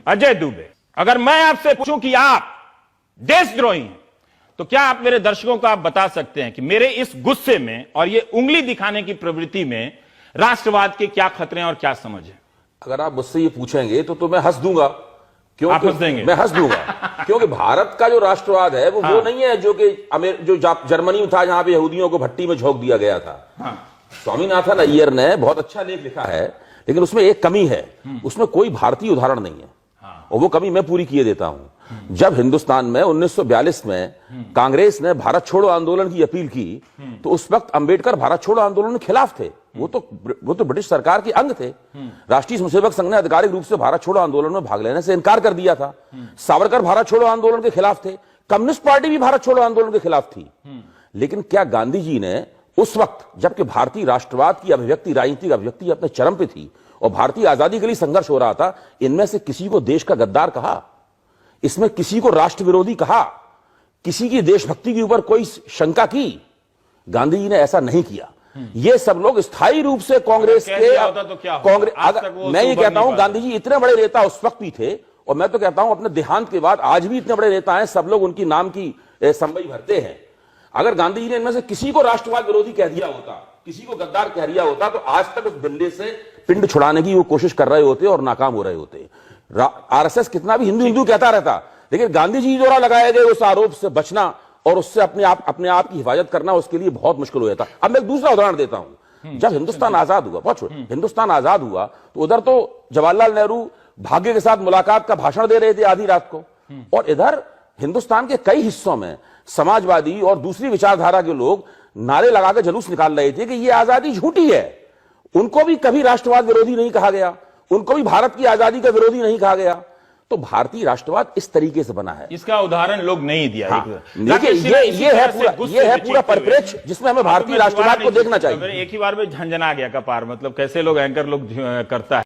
अजय दुबे, अगर मैं आपसे पूछूं कि आप देशद्रोही हैं, तो क्या आप मेरे दर्शकों को आप बता सकते हैं कि मेरे इस गुस्से में और ये उंगली दिखाने की प्रवृत्ति में राष्ट्रवाद के क्या खतरे हैं और क्या समझ है? अगर आप मुझसे ये पूछेंगे तो मैं हंस दूंगा। आप हंस देंगे? मैं हंस दूंगा क्योंकि भारत का जो राष्ट्रवाद है वो नहीं है जो जर्मनी में था, जहां पे यहूदियों को भट्टी में झोंक दिया गया था। स्वामीनाथन अय्यर ने बहुत अच्छा लेख लिखा है, लेकिन उसमें एक कमी है, उसमें कोई भारतीय उदाहरण नहीं है। और वो कमी मैं पूरी किए देता हूं। जब हिंदुस्तान में 1942 में कांग्रेस ने भारत छोड़ो आंदोलन की अपील की, तो उस वक्त अंबेडकर भारत छोड़ो आंदोलन के खिलाफ थे। वो तो ब्रिटिश सरकार के अंग थे। राष्ट्रीय स्वयंसेवक संघ ने आधिकारिक रूप से भारत छोड़ो आंदोलन में भाग लेने से इनकार कर दिया था। सावरकर भारत छोड़ो आंदोलन के खिलाफ थे। कम्युनिस्ट पार्टी भी भारत छोड़ो आंदोलन के खिलाफ थी। लेकिन क्या गांधी जी ने उस वक्त, जबकि भारतीय राष्ट्रवाद की अभिव्यक्ति, राजनीतिक अभिव्यक्ति अपने चरम पे थी और भारतीय आजादी के लिए संघर्ष हो रहा था, इनमें से किसी को देश का गद्दार कहा? इसमें किसी को राष्ट्र विरोधी कहा? किसी की देशभक्ति के ऊपर कोई शंका की? गांधी जी ने ऐसा नहीं किया। ये सब लोग स्थायी रूप से कांग्रेस के कांग्रेस, मैं ये कहता हूं गांधी जी इतने बड़े नेता उस वक्त भी थे, और मैं तो कहता हूं अपने देहांत के बाद आज भी इतने बड़े नेता हैं, सब लोग उनकी नाम की संवई भरते हैं। अगर गांधी जी ने इनमें से किसी को राष्ट्रवाद विरोधी कह दिया होता, किसी को गद्दार कह दिया होता, तो आज तक उस डंडे से पिंड छुड़ाने की वो कोशिश कर रहे होते और नाकाम हो रहे होते। आरएसएस कितना भी हिंदू हिंदू कहता रहता, लेकिन गांधी जी द्वारा लगाए गए उस आरोप से बचना और उससे अपने आप की हिफाजत करना उसके लिए बहुत मुश्किल हो जाता। अब मैं एक दूसरा उदाहरण देता हूं। जब हिंदुस्तान आजाद हुआ, हिंदुस्तान आजाद हुआ, तो उधर तो जवाहरलाल नेहरू भाग्य के साथ मुलाकात का भाषण दे रहे थे आधी रात को, और इधर हिंदुस्तान के कई हिस्सों में समाजवादी और दूसरी विचारधारा के लोग नारे लगाकर जुलूस निकाल रहे थे कि यह आजादी झूठी है। उनको भी कभी राष्ट्रवाद विरोधी नहीं कहा गया, उनको भी भारत की आजादी का विरोधी नहीं कहा गया। तो भारतीय राष्ट्रवाद इस तरीके से बना है। इसका उदाहरण लोग नहीं दिया। देखिए ये है पूरा परिप्रेक्ष्य जिसमें हमें भारतीय राष्ट्रवाद को देखना चाहिए। एक ही बार में झंझना गया कपार, मतलब कैसे लोग एंकर लोग करता है।